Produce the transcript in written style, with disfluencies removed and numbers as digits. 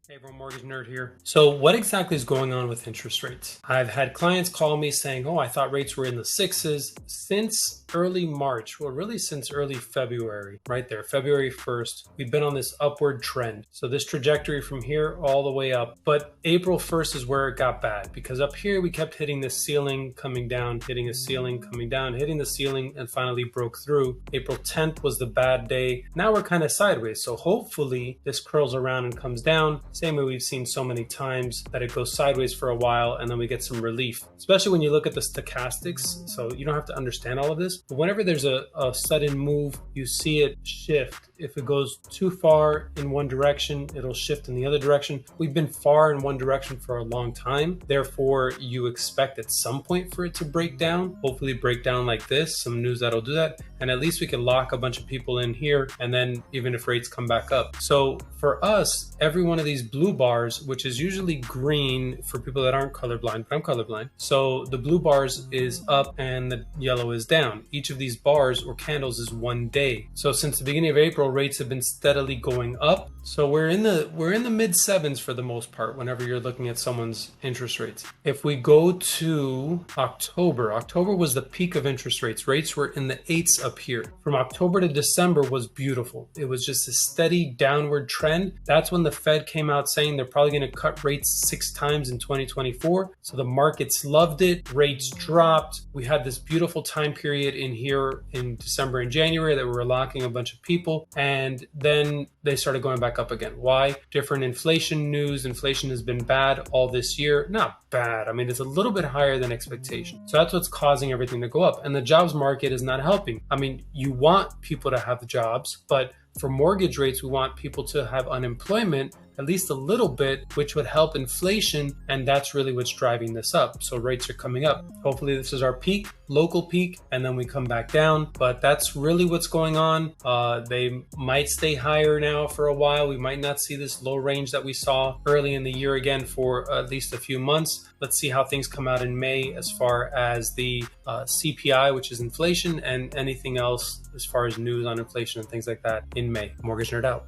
Hey everyone, Mortgage Nerd here. So what exactly is going on with interest rates? I've had clients call me saying, oh, I thought rates were in the sixes since early March. Well, really since early February, right there, February 1st, we've been on this upward trend. So this trajectory from here all the way up. But April 1st is where it got bad because up here we kept hitting this ceiling, coming down, hitting a ceiling, coming down, hitting the ceiling, and finally broke through. April 10th was the bad day. Now we're kind of sideways. So hopefully this curls around and comes down. Same way we've seen so many times that it goes sideways for a while and then we get some relief, especially when you look at the stochastics. So you don't have to understand all of this, but whenever there's a sudden move, you see it shift. If it goes too far in one direction, it'll shift in the other direction. We've been far in one direction for a long time. Therefore, you expect at some point for it to break down, hopefully break down like this, some news that'll do that. And at least we can lock a bunch of people in here. And then even if rates come back up. So for us, every one of these blue bars, which is usually green for people that aren't colorblind, but I'm colorblind. So the blue bars is up and the yellow is down. Each of these bars or candles is 1 day. So since the beginning of April, rates have been steadily going up. So we're in the mid sevens for the most part whenever you're looking at someone's interest rates. If we go to October was the peak of interest rates. Rates were in the eights up here. From October to December was beautiful. It was just a steady downward trend. That's when the Fed came out saying they're probably going to cut rates 6 times in 2024. So the markets loved it. Rates dropped. We had this beautiful time period in here in December and January that we were locking a bunch of people. And then they started going back up again. Why? Different inflation news. Inflation has been bad all this year. Not bad. I mean, it's a little bit higher than expectation. So that's what's causing everything to go up. And the jobs market is not helping. I mean, you want people to have jobs, but for mortgage rates, we want people to have unemployment at least a little bit, which would help inflation. And that's really what's driving this up. So rates are coming up. Hopefully this is our peak, local peak, and then we come back down. But that's really what's going on. They might stay higher now for a while. We might not see this low range that we saw early in the year again for at least a few months. Let's see how things come out in May as far as the CPI, which is inflation, and anything else as far as news on inflation and things like that in May. Mortgage Nerd out.